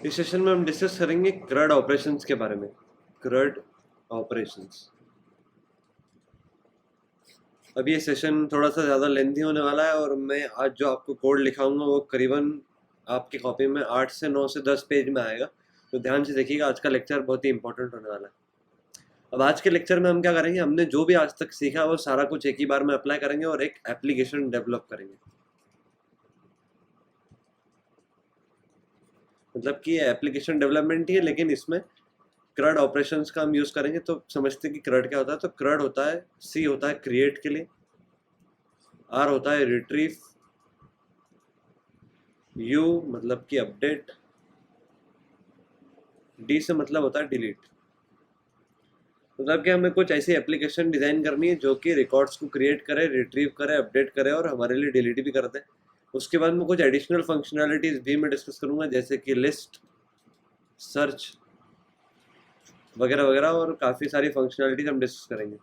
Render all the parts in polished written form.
इस सेशन में हम डिस्कस करेंगे CRUD ऑपरेशंस के बारे में। CRUD operations. अब ये सेशन थोड़ा सा ज़्यादा लेंथी होने वाला है और मैं आज जो आपको कोड लिखाऊंगा वो करीबन आपकी कॉपी में 8 से 9 से 10 पेज में आएगा, तो ध्यान से देखिएगा। आज का लेक्चर बहुत ही इंपॉर्टेंट होने वाला है। अब आज के लेक्चर में हम क्या करेंगे, हमने जो भी आज तक सीखा वो सारा कुछ एक ही बार में अप्लाई करेंगे और एक एप्लीकेशन डेवलप करेंगे। मतलब कि एप्लीकेशन डेवलपमेंट ही है, लेकिन इसमें CRUD ऑपरेशंस का हम यूज करेंगे। तो समझते हैं कि CRUD क्या होता है। तो CRUD होता है, C होता है क्रिएट के लिए, R होता है रिट्रीव, U मतलब कि अपडेट, D से मतलब होता है डिलीट। मतलब कि हमें कुछ ऐसी एप्लीकेशन डिजाइन करनी है जो कि रिकॉर्ड्स को क्रिएट करे, रिट्रीव करे, अपडेट करे और हमारे लिए डिलीट भी कर दे। उसके बाद में कुछ एडिशनल फंक्शनैलिटीज भी मैं डिस्कस करूंगा, जैसे कि लिस्ट, सर्च वगैरह वगैरह, और काफ़ी सारी फंक्शनैलिटीज हम डिस्कस करेंगे।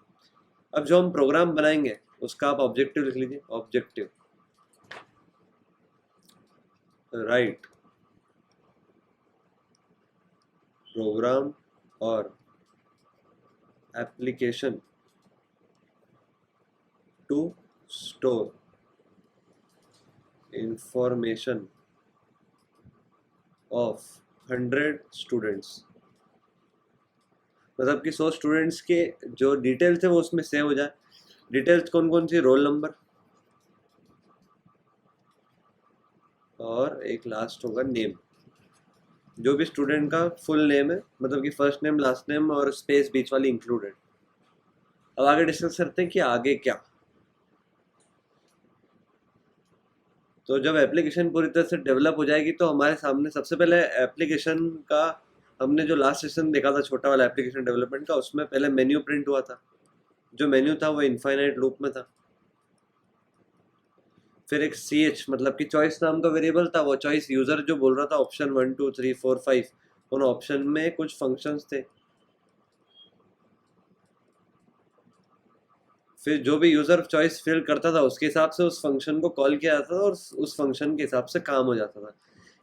अब जो हम प्रोग्राम बनाएंगे उसका आप ऑब्जेक्टिव लिख लीजिए। ऑब्जेक्टिव राइट प्रोग्राम और application to store information of 100 students. मतलब कि 100 स्टूडेंट्स के जो डिटेल्स है वो उसमें सेव हो जाए। डिटेल्स कौन कौन सी? रोल नंबर और एक लास्ट होगा नेम। जो भी स्टूडेंट का फुल नेम है, मतलब कि फर्स्ट नेम, लास्ट नेम और स्पेस बीच वाली इंक्लूडेड। अब आगे डिस्कस करते हैं कि आगे क्या। तो जब एप्लीकेशन पूरी तरह से डेवलप हो जाएगी तो हमारे सामने सबसे पहले एप्लीकेशन का, हमने जो लास्ट सेशन देखा था छोटा वाला एप्लीकेशन डेवलपमेंट का, उसमें पहले मेन्यू प्रिंट हुआ था। जो मेन्यू था वो इनफाइनाइट लूप में था। फिर एक CH मतलब कि चॉइस नाम का वेरिएबल था। वो चॉइस यूजर जो बोल रहा था ऑप्शन 1 2 3 4 5, उन ऑप्शन में कुछ फंक्शंस थे। फिर जो भी यूजर चॉइस फिल करता था उसके हिसाब से उस फंक्शन को कॉल किया जाता था और उस फंक्शन के हिसाब से काम हो जाता था।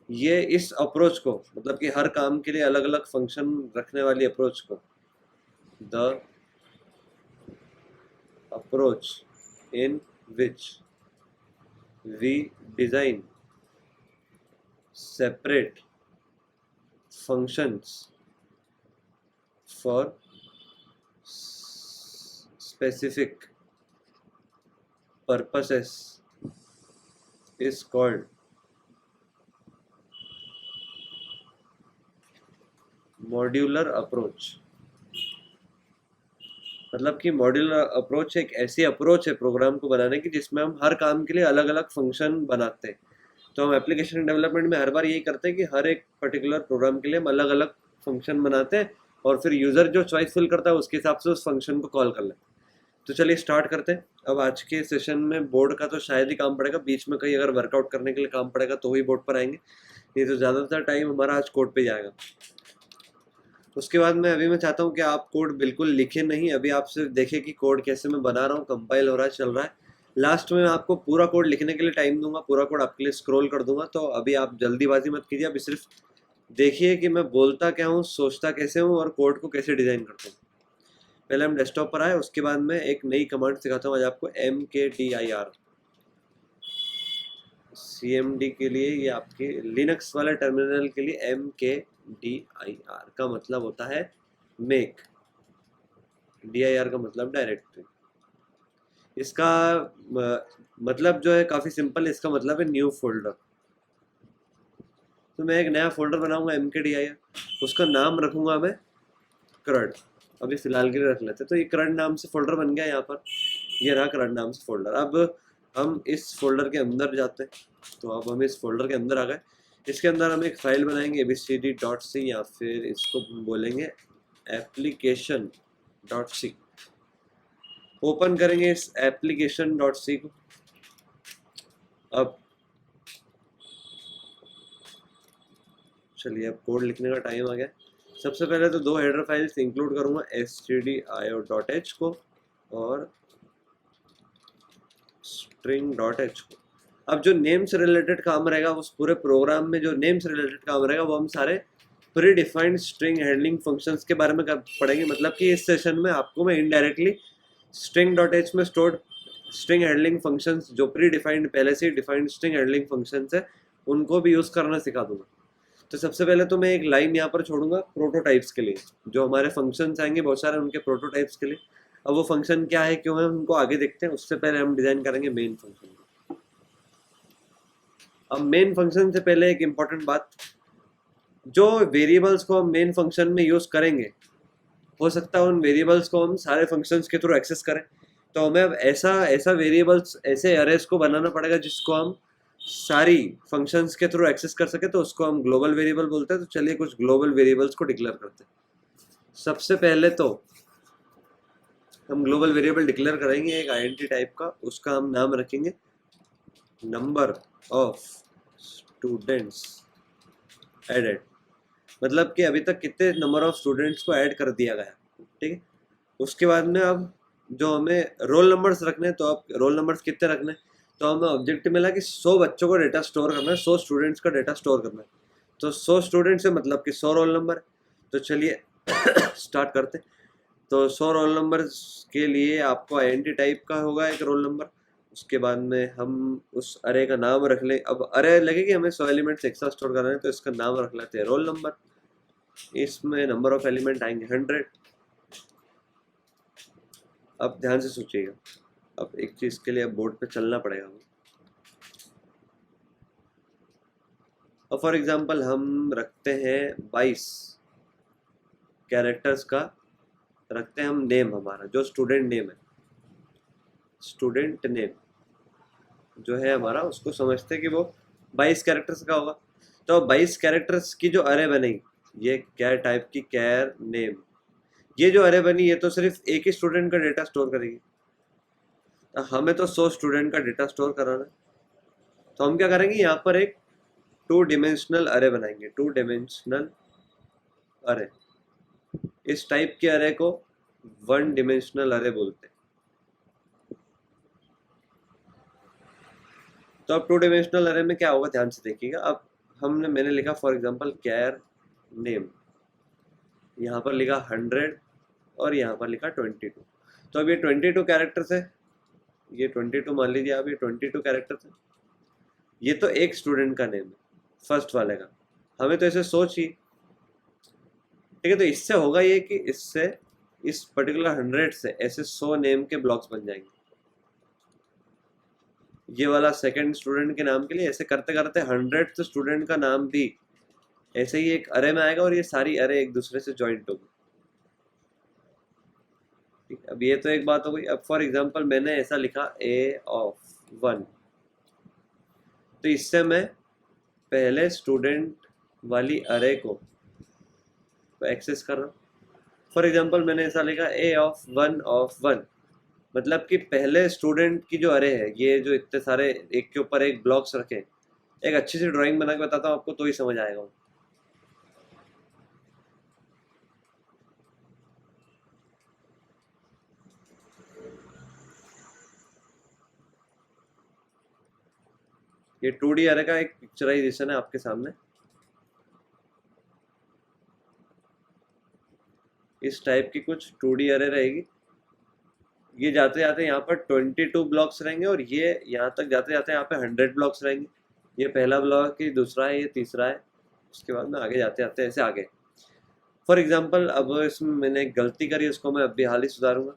ये इस अप्रोच को, मतलब कि हर काम के लिए अलग अलग फंक्शन रखने वाली अप्रोच को the approach in which we design separate functions for specific purposes is called modular approach। मतलब कि मॉड्यूलर अप्रोच एक ऐसी अप्रोच है प्रोग्राम को बनाने की जिसमें हम हर काम के लिए अलग अलग फंक्शन बनाते हैं। तो हम एप्लीकेशन डेवलपमेंट में हर बार यही करते हैं कि हर एक पर्टिकुलर प्रोग्राम के लिए हम अलग अलग फंक्शन बनाते हैं और फिर यूजर जो चॉइस फिल करता है उसके हिसाब से उस फंक्शन को कॉल कर लेते हैं। तो चलिए स्टार्ट करते हैं। अब आज के सेशन में बोर्ड का तो शायद ही काम पड़ेगा, बीच में कहीं अगर वर्कआउट करने के लिए काम पड़ेगा तो ही बोर्ड पर आएंगे, नहीं तो ज़्यादातर टाइम हमारा आज कोड पे जाएगा। उसके बाद मैं चाहता हूँ कि आप कोड बिल्कुल लिखे नहीं, अभी आप सिर्फ देखें कि कोड कैसे मैं बना रहा हूँ, कंपाइल हो रहा है, चल रहा है। लास्ट में आपको पूरा कोड लिखने के लिए टाइम दूंगा, पूरा कोड आपके लिए स्क्रॉल कर दूंगा। तो अभी आप जल्दीबाजी मत कीजिए, अभी सिर्फ देखिए कि मैं बोलता क्या हूँ, सोचता कैसे हूँ और कोड को कैसे डिज़ाइन करता हूँ। पहले हम डेस्कटॉप पर आए, उसके बाद में एक नई कमांड सिखाता हूँ आज आपको, mkdir। CMD के लिए, ये आपके लिनक्स वाले टर्मिनल के लिए mkdir का मतलब होता है मेक, dir का मतलब डायरेक्टरी। इसका मतलब जो है काफ़ी सिंपल है, इसका मतलब है न्यू फोल्डर। तो मैं एक नया फोल्डर बनाऊंगा mkdir, उसका नाम रखूंगा मैं CRUD। अभी फिलहाल के लिए रख लेते हैं। तो ये CRUD नाम से फोल्डर बन गया यहाँ पर, ये रहा CRUD नाम से फोल्डर। अब हम इस फोल्डर के अंदर जाते हैं। तो अब हम इस फोल्डर के अंदर आ गए। इसके अंदर हम एक फाइल बनाएंगे abcd.c, या फिर इसको बोलेंगे application.c। ओपन करेंगे इस application.c को। अब चलिए, अब कोड लिखने का टाइम आ गया। सबसे पहले तो 2 हेडर फाइल्स इंक्लूड करूंगा, stdio.h को और string.h को। अब जो नेम से रिलेटेड काम रहेगा, उस पूरे प्रोग्राम में जो नेम से रिलेटेड काम रहेगा वो हम सारे pre defined string handling functions के बारे में पढ़ेंगे। मतलब कि इस सेशन में आपको मैं इनडायरेक्टली स्ट्रिंग डॉट एच में स्टोर्ड स्ट्रिंग हैंडलिंग फंक्शंस, जो प्री डिफाइंड पहले से डिफाइंड स्ट्रिंग हैंडलिंग फंक्शंस है, उनको भी यूज़ करना सिखा दूंगा। तो सबसे पहले तो मैं एक लाइन यहाँ पर छोड़ूंगा प्रोटोटाइप्स के लिए, जो हमारे फंक्शंस आएंगे बहुत सारे उनके प्रोटोटाइप्स के लिए। अब वो फंक्शन क्या है, क्यों है, उनको आगे देखते हैं। उससे पहले हम डिजाइन करेंगे मेन फंक्शन। अब मेन फंक्शन से पहले एक इम्पॉर्टेंट बात, जो वेरिएबल्स को हम मेन फंक्शन में यूज करेंगे, हो सकता है उन वेरिएबल्स को हम सारे फंक्शंस के थ्रू एक्सेस करें। तो हमें अब ऐसा वेरिएबल्स, ऐसे अरेज को बनाना पड़ेगा जिसको हम सारी फंक्शंस के थ्रू एक्सेस कर सके। तो उसको हम ग्लोबल वेरिएबल बोलते हैं। तो चलिए कुछ ग्लोबल वेरिएबल्स को डिक्लेयर करते हैं। सबसे पहले तो हम ग्लोबल वेरिएबल डिक्लेयर करेंगे एक आईडेंटिटी टाइप का। उसका हम नाम रखेंगे नंबर ऑफ स्टूडेंट्स एडेड, मतलब कि अभी तक कितने नंबर ऑफ स्टूडेंट्स को ऐड कर दिया गया, ठीक है। उसके बाद में अब जो हमें रोल नंबर्स रखने हैं, तो अब रोल नंबर्स कितने रखने हैं, तो हमें ऑब्जेक्टिव मिला कि 100 बच्चों को डेटा स्टोर करना है, 100 स्टूडेंट्स का डेटा स्टोर करना है। तो 100 स्टूडेंट्स से मतलब कि 100 रोल नंबर। तो चलिए स्टार्ट करते। तो 100 रोल नंबर के लिए आपको आईडेंटिटी टाइप का होगा एक रोल नंबर। उसके बाद में हम उस अरे का नाम रख लें। अब अरे लगे कि हमें 100 एलिमेंट्स एक साथ स्टोर करना है, तो इसका नाम रख लेते हैं रोल नंबर। इसमें नंबर ऑफ एलिमेंट आएंगे 100। अब ध्यान से सोचिएगा, अब एक चीज के लिए अब बोर्ड पे चलना पड़ेगा। अब फॉर एग्जांपल हम रखते हैं 22 कैरेक्टर्स का, रखते हैं हम नेम, हमारा जो स्टूडेंट नेम है, स्टूडेंट नेम जो है हमारा, उसको समझते हैं कि वो 22 कैरेक्टर्स का होगा। तो 22 कैरेक्टर्स की जो अरे बनेगी, ये क्या टाइप की कैर नेम, ये जो अरे बनी, ये तो सिर्फ एक ही स्टूडेंट का डेटा स्टोर करेगी। तो हमें तो 100 स्टूडेंट का डेटा स्टोर कराना है। तो हम क्या करेंगे, यहाँ पर एक 2 डिमेंशनल अरे बनाएंगे। 2 डिमेंशनल अरे, इस टाइप के अरे को 1 डिमेंशनल अरे बोलते हैं। तो अब 2 डिमेंशनल अरे में क्या होगा, ध्यान से देखिएगा। अब मैंने लिखा फॉर एग्जांपल कैर नेम, यहाँ पर लिखा 100 और यहाँ पर लिखा 22। तो अब ये 22 कैरेक्टर्स है, ये 22 मान लीजिए। अब ये 22 कैरेक्टर्स है, ये तो एक स्टूडेंट का नेम है, फर्स्ट वाले का। हमें तो ऐसे सोच ही, ठीक है। तो इससे होगा ये कि इससे इस पर्टिकुलर 100 से ऐसे 100 नेम के ब्लॉक्स बन जाएंगे। ये वाला सेकंड स्टूडेंट के नाम के लिए ऐसे करते करते 100 स्टूडेंट का नाम भी ऐसे ही एक अरे में आएगा, और ये सारी अरे एक दूसरे से ज्वाइंट होगी। ठीक, अब ये तो एक बात हो गई। अब फॉर एग्जांपल मैंने ऐसा लिखा a of 1, तो इससे मैं पहले स्टूडेंट वाली अरे को एक्सेस कर रहा हूँ। फॉर एग्जांपल मैंने ऐसा लिखा a of 1, मतलब कि पहले स्टूडेंट की जो अरे है, ये जो इतने सारे एक के ऊपर एक ब्लॉक्स रखे, एक अच्छी सी ड्राइंग बना के बताता हूँ आपको, तो ही समझ आएगा। ये 2D अरे का एक पिक्चराइजेशन है आपके सामने। इस टाइप की कुछ 2D अरे रहेगी। ये जाते जाते यहाँ पर 22 ब्लॉक्स रहेंगे, और ये यहाँ तक जाते जाते यहाँ पे 100 ब्लॉक्स रहेंगे। ये पहला ब्लॉक, ये दूसरा है, ये तीसरा है। उसके बाद में आगे जाते जाते ऐसे आगे। फॉर एग्जाम्पल अब इसमें मैंने एक गलती करी, उसको मैं अभी हाल ही सुधारूंगा।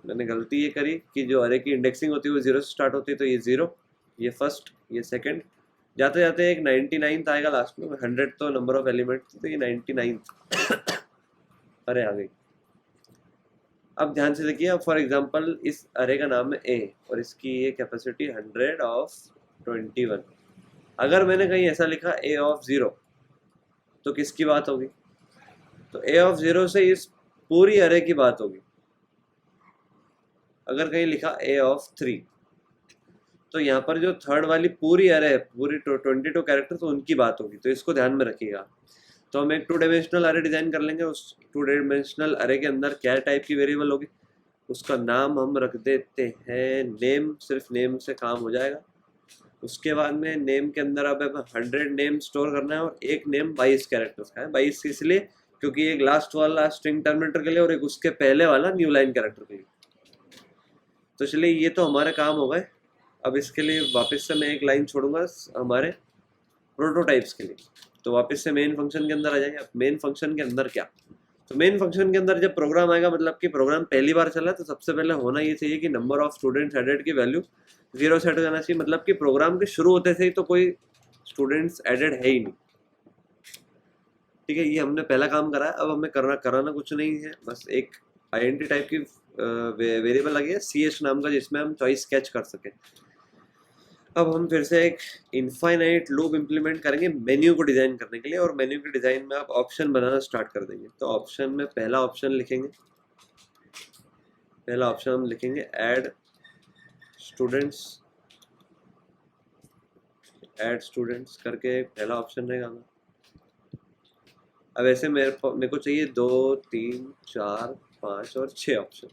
मैंने गलती ये करी कि जो अरे की इंडेक्सिंग होती है वो 0 से स्टार्ट होती है। तो ये 0, ये फर्स्ट, ये सेकंड, जाते जाते एक 99th आएगा लास्ट में। 100 तो नंबर ऑफ एलिमेंट, तो ये 99th अरे आ गई। अब ध्यान से देखिए। अब फॉर एग्जांपल इस अरे का नाम है a, और इसकी ये कैपेसिटी 100 of 21। अगर मैंने कहीं ऐसा लिखा a of 0, तो किसकी बात होगी, तो a of 0 से इस पूरी अरे की बात होगी। अगर कहीं लिखा a of 3, तो यहाँ पर जो थर्ड वाली पूरी अरे है, पूरी 22 कैरेक्टर, तो उनकी बात होगी। तो इसको ध्यान में रखिएगा। तो हम एक 2 डायमेंशनल अरे डिजाइन कर लेंगे। उस 2 डायमेंशनल अरे के अंदर क्या टाइप की वेरिएबल होगी, उसका नाम हम रख देते हैं नेम। सिर्फ नेम से काम हो जाएगा। उसके बाद में नेम के अंदर अब 100 नेम स्टोर करना है और एक नेम 22 कैरेक्टर्स का है। 22 इसलिए क्योंकि एक लास्ट वाला स्ट्रिंग टर्मिनेटर के लिए और एक उसके पहले वाला न्यू लाइन कैरेक्टर के लिए। तो चलिए ये तो हमारे काम हो गए। अब इसके लिए वापस से मैं एक लाइन छोड़ूंगा हमारे प्रोटोटाइप्स के लिए। तो वापस से मेन फंक्शन के अंदर आ जाएंगे। अब मेन फंक्शन के अंदर क्या, तो मेन फंक्शन के अंदर जब प्रोग्राम आएगा, मतलब कि प्रोग्राम पहली बार चला, तो सबसे पहले होना ये चाहिए कि नंबर ऑफ स्टूडेंट्स एडेड की वैल्यू 0 सेट हो जाना चाहिए। मतलब कि प्रोग्राम के शुरू होते से ही तो कोई स्टूडेंट्स एडेड है ही नहीं। ठीक है, ये हमने पहला काम करा है। अब हमें कराना कुछ नहीं है, बस एक आइडेंटिटी टाइप की वेरिएबल लगी है ch नाम का, जिसमें हम चॉइस कैच कर सके। अब हम फिर से एक इनफाइनाइट लूप इंप्लीमेंट करेंगे मेन्यू को डिजाइन करने के लिए, और मेन्यू के डिजाइन में आप ऑप्शन बनाना स्टार्ट कर देंगे। तो ऑप्शन में पहला ऑप्शन लिखेंगे, पहला ऑप्शन हम लिखेंगे ऐड स्टूडेंट्स करके पहला ऑप्शन रहेगा हमारा। अब ऐसे मेरे को चाहिए 2 3 4 5 और 6 ऑप्शन।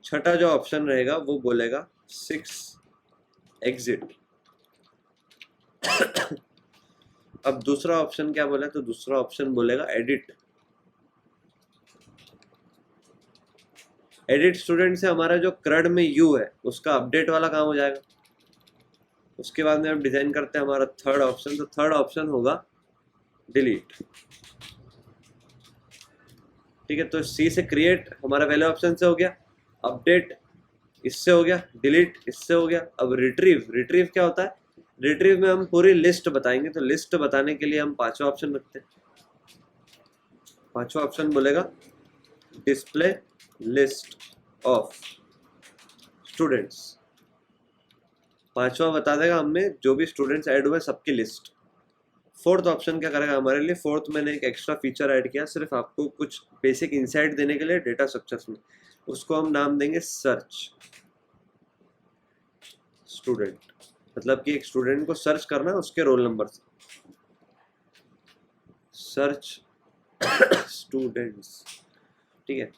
छठा जो ऑप्शन रहेगा वो बोलेगा 6 एग्जिट। अब दूसरा ऑप्शन क्या बोला, तो दूसरा ऑप्शन बोलेगा एडिट स्टूडेंट से हमारा जो क्रड में यू है उसका अपडेट वाला काम हो जाएगा। उसके बाद में हम डिजाइन करते हैं हमारा थर्ड ऑप्शन। तो थर्ड ऑप्शन होगा डिलीट। ठीक है, तो सी से क्रिएट हमारा पहले ऑप्शन से हो गया, अपडेट इससे हो गया, डिलीट इससे हो गया। अब रिट्रीव क्या होता है, रिट्रीव में हम पूरी लिस्ट बताएंगे। तो लिस्ट बताने के लिए हम पांचवा ऑप्शन रखते हैं। पांचवा ऑप्शन बोलेगा डिस्प्ले लिस्ट ऑफ स्टूडेंट्स। पांचवा बता देगा हमें जो भी स्टूडेंट्स ऐड हुए सबकी लिस्ट। फोर्थ ऑप्शन क्या करेगा हमारे लिए, फोर्थ मैंने एक एक्स्ट्रा फीचर ऐड किया सिर्फ आपको कुछ बेसिक इंसाइट देने के लिए डेटा स्ट्रक्चर्स में। उसको हम नाम देंगे सर्च स्टूडेंट। मतलब कि एक स्टूडेंट को सर्च करना है उसके रोल नंबर से, सर्च स्टूडेंट्स। ठीक है,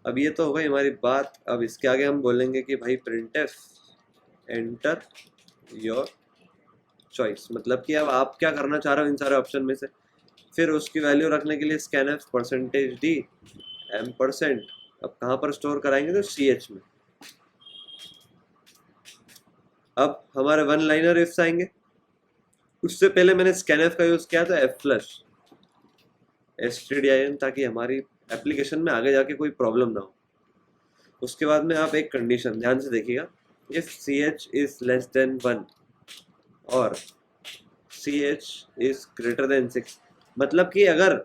अब ये तो हो गई हमारी बात। अब इसके आगे हम बोलेंगे कि भाई printf एंटर योर चॉइस। मतलब कि अब आप क्या करना चाह रहे हो इन सारे ऑप्शन में से। फिर उसकी वैल्यू रखने के लिए scanf %d %। अब कहाँ पर स्टोर कराएंगे, तो ch में। अब हमारे वन लाइनर इफ्स आएंगे। उससे पहले मैंने scanf का यूज किया था f stdin, ताकि हमारी एप्लीकेशन में आगे जाके कोई प्रॉब्लम ना हो। उसके बाद में आप एक कंडीशन ध्यान से देखिएगा, if ch is less than 1 और ch इज ग्रेटर देन 6। मतलब कि अगर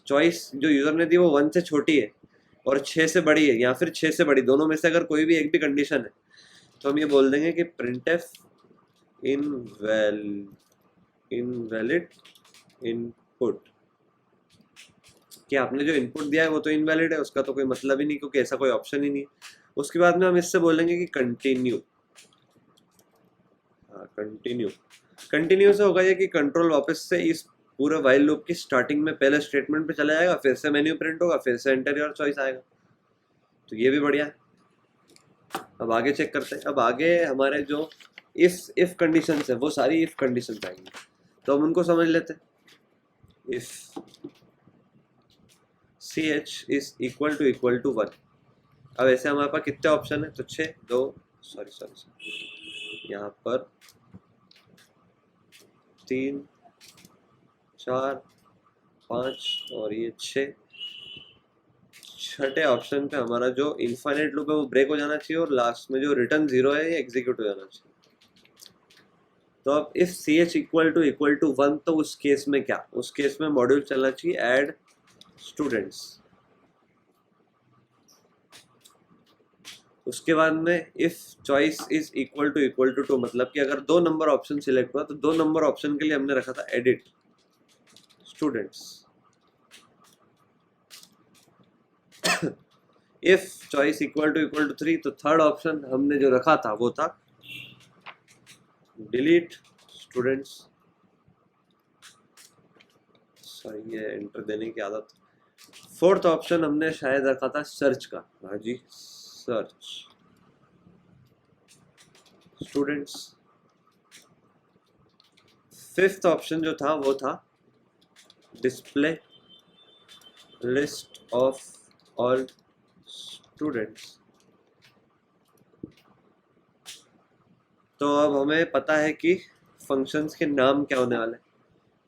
चॉइस जो यूजर ने दी वो 1 से छोटी है और 6 से बड़ी है, या फिर 6 से बड़ी, दोनों में से अगर कोई भी एक भी कंडीशन है, तो हम ये बोल देंगे कि printf इनवैलिड इनपुट। कि आपने जो इनपुट दिया है वो तो इनवैलिड है, उसका तो कोई मतलब ही नहीं, क्योंकि ऐसा कोई ऑप्शन ही नहीं है। उसके बाद में हम इससे बोलेंगे कि कंटिन्यू से होगा ये कि कंट्रोल वापस से इस पूरे वाइल लूप की स्टार्टिंग में पहले स्टेटमेंट पे चला जाएगा, फिर से मेन्यू प्रिंट होगा, फिर से एंटर योर चॉइस आएगा। तो ये भी बढ़िया है। अब आगे चेक करते हैं। अब आगे हमारे जो इफ कंडीशन है वो सारी इफ कंडीशन आएंगी, तो हम उनको समझ लेते हैं। If ch is equal to 1। अब ऐसे हमारे पास कितने ऑप्शन है, तो 6 यहाँ पर 3 4 5 और ये 6। छठे ऑप्शन पे हमारा जो इनफाइनाइट लूप है वो ब्रेक हो जाना चाहिए, और लास्ट में जो रिटर्न 0 है ये एग्जीक्यूट हो जाना चाहिए। तो अब इफ ch इक्वल टू 1, तो उस केस में क्या, उस केस में मॉड्यूल चलना चाहिए ऐड स्टूडेंट्स। उसके बाद में if choice is equal to 2, मतलब कि अगर 2 नंबर ऑप्शन सिलेक्ट हुआ तो 2 नंबर ऑप्शन के लिए हमने रखा था edit students. If choice equal to 3, तो थर्ड ऑप्शन हमने जो रखा था वो था डिलीट स्टूडेंट्स। सही है, एंटर देने की आदत। फोर्थ ऑप्शन हमने शायद रखा था सर्च का। हाँ जी, सर्च स्टूडेंट्स। फिफ्थ ऑप्शन जो था वो था display list of all students. तो अब हमें पता है कि फंक्शंस के नाम क्या होने वाले हैं।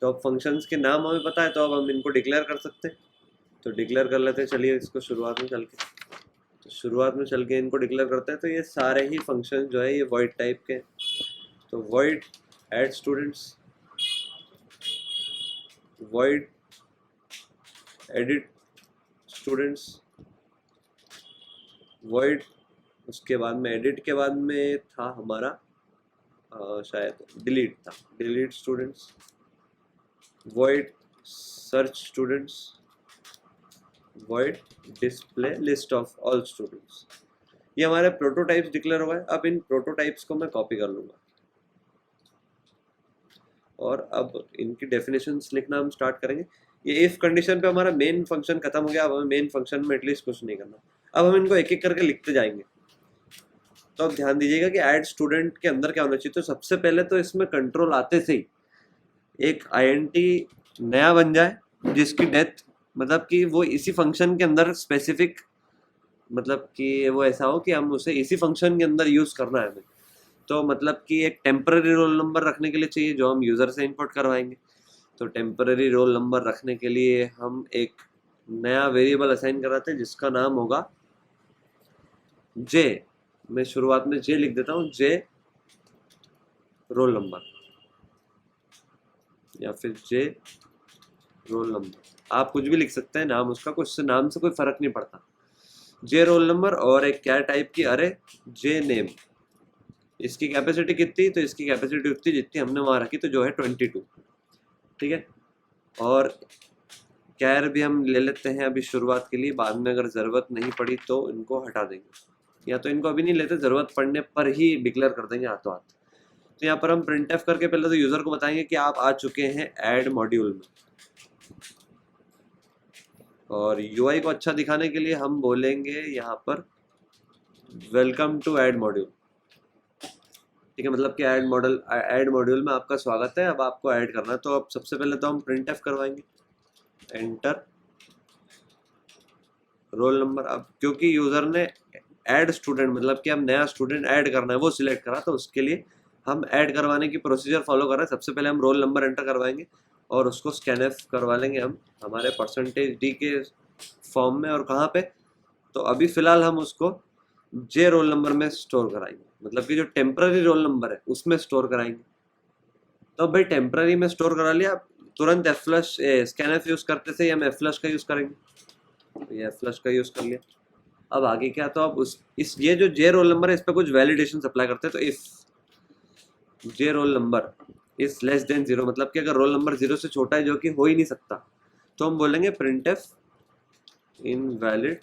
तो अब फंक्शंस के नाम हमें पता है, तो अब हम इनको डिक्लेयर कर सकते हैं। तो डिक्लेयर कर लेते हैं, चलिए इसको शुरुआत में चल के, तो शुरुआत में चल के इनको डिक्लेयर करते हैं। तो ये सारे ही फंक्शन जो है ये वॉइड टाइप के। तो void add students, void edit students, void, उसके बाद में एडिट के बाद में था हमारा शायद डिलीट था, delete students, void search students, void display list of all students. ये हमारे प्रोटोटाइप्स डिक्लेयर हुआ है। अब इन प्रोटोटाइप्स को मैं कॉपी कर लूंगा और अब इनकी डेफिनेशंस लिखना हम स्टार्ट करेंगे। ये इफ कंडीशन पे हमारा मेन फंक्शन खत्म हो गया। अब हमें मेन फंक्शन में एटलीस्ट कुछ नहीं करना। अब हम इनको एक एक करके लिखते जाएंगे। तो अब ध्यान दीजिएगा कि ऐड स्टूडेंट के अंदर क्या होना चाहिए। तो सबसे पहले तो इसमें कंट्रोल आते से ही एक आईएनटी नया बन जाए, जिसकी डेथ मतलब कि वो इसी फंक्शन के अंदर स्पेसिफिक, मतलब कि वो ऐसा हो कि हम उसे इसी फंक्शन के अंदर यूज करना है हमें। तो मतलब कि एक टेम्पररी रोल नंबर रखने के लिए चाहिए, जो हम यूजर से इंपोर्ट करवाएंगे। तो टेम्पररी रोल नंबर रखने के लिए हम एक नया वेरिएबल असाइन कराते हैं जिसका नाम होगा जे। मैं शुरुआत में जे लिख देता हूँ, जे रोल नंबर या फिर जे रोल नंबर। आप कुछ भी लिख सकते हैं नाम उसका, कुछ नाम से कोई फर्क नहीं पड़ता। जे रोल नंबर और एक क्या टाइप की अरे जे नेम। इसकी कैपेसिटी कितनी, तो इसकी कैपेसिटी उतनी जितनी हमने वहां रखी, तो जो है 22। ठीक है। और कैर भी हम ले लेते हैं अभी शुरुआत के लिए, बाद में अगर ज़रूरत नहीं पड़ी तो इनको हटा देंगे, या तो इनको अभी नहीं लेते, ज़रूरत पड़ने पर ही डिक्लेयर कर देंगे हाथों हाथ। तो यहाँ पर हम प्रिंट एफ करके पहले तो यूज़र को बताएंगे कि आप आ चुके हैं ऐड मॉड्यूल में। और यूआई को अच्छा दिखाने के लिए हम बोलेंगे यहाँ पर वेलकम टू ऐड मॉड्यूल। ठीक है, मतलब कि ऐड मॉड्यूल में आपका स्वागत है, अब आपको ऐड करना है। तो अब सबसे पहले तो हम प्रिंट एफ करवाएंगे, एंटर रोल नंबर। अब क्योंकि यूजर ने ऐड स्टूडेंट मतलब कि हम नया स्टूडेंट ऐड करना है वो सिलेक्ट करा, तो उसके लिए हम ऐड करवाने की प्रोसीजर फॉलो कर रहे हैं। सबसे पहले हम रोल नंबर एंटर करवाएंगे और उसको स्कैन एफ करवा लेंगे हम हमारे %d के फॉर्म में। और कहाँ पे, तो अभी फिलहाल हम उसको जे रोल नंबर में स्टोर कराएंगे, मतलब कि जो टेम्पररी रोल नंबर है उसमें स्टोर कराएंगे। तो भाई टेम्पररी में स्टोर करा लिया, तुरंत F flush scan F use करते थे, हम एफ फ्लश का यूज करेंगे। ये एफ फ्लश का यूज कर लिया। अब आगे क्या, तो अब उस इस ये जो जे रोल नंबर है इस पर कुछ वैलिडेशन अप्लाई करते हैं। तो if J roll number is less than 0, मतलब कि अगर रोल नंबर 0 से छोटा है, जो कि हो ही नहीं सकता, तो हम बोलेंगे प्रिंट एफ इनवैलिड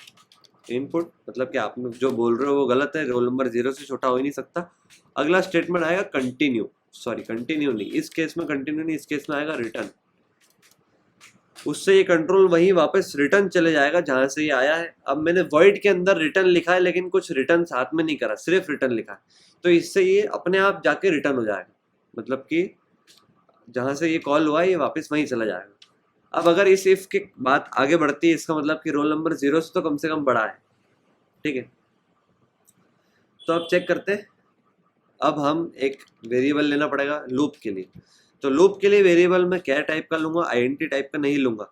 इनपुट, मतलब कि आप जो बोल रहे हो वो गलत है, रोल नंबर 0 से छोटा हो ही नहीं सकता। अगला स्टेटमेंट आएगा कंटिन्यू, सॉरी कंटिन्यू नहीं, इस केस में कंटिन्यू नहीं, इस केस में आएगा रिटर्न। उससे ये कंट्रोल वहीं वापस रिटर्न चले जाएगा जहां से ये आया है। अब मैंने वॉइड के अंदर रिटर्न लिखा है, लेकिन कुछ रिटर्न साथ में नहीं करा, सिर्फ रिटर्न लिखा है। तो इससे ये अपने आप जाके रिटर्न हो जाएगा, मतलब कि जहां से ये कॉल हुआ है ये वापस वहीं चला जाएगा। अब अगर इस इफ की बात आगे बढ़ती है, इसका मतलब कि रोल नंबर 0 से तो कम से कम बड़ा है। ठीक है, तो अब चेक करते हैं। अब हम एक वेरिएबल लेना पड़ेगा लूप के लिए। तो लूप के लिए वेरिएबल मैं क्या टाइप का लूंगा, आईएनटी टाइप का नहीं लूंगा,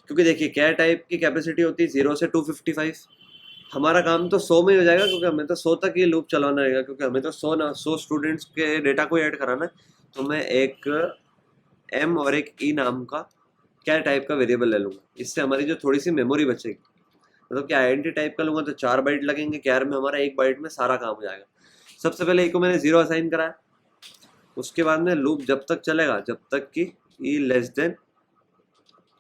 क्योंकि देखिए क्या टाइप की कैपेसिटी होती है 0 से 255। हमारा काम तो 100 में ही हो जाएगा, क्योंकि हमें तो 100 तक ये लूप चलाना रहेगा, क्योंकि हमें तो 100 स्टूडेंट्स के डेटा को ऐड कराना है। तो मैं एक एम और एक ई नाम का क्या टाइप का वेरिएबल ले लूंगा, इससे हमारी जो थोड़ी सी मेमोरी बचेगी। मतलब कि आईएनटी टाइप का लूंगा तो 4 बाइट लगेंगे, कैर में हमारा 1 बाइट में सारा काम हो जाएगा। सबसे पहले ई को मैंने 0 असाइन कराया, उसके बाद में लूप जब तक चलेगा जब तक कि E less than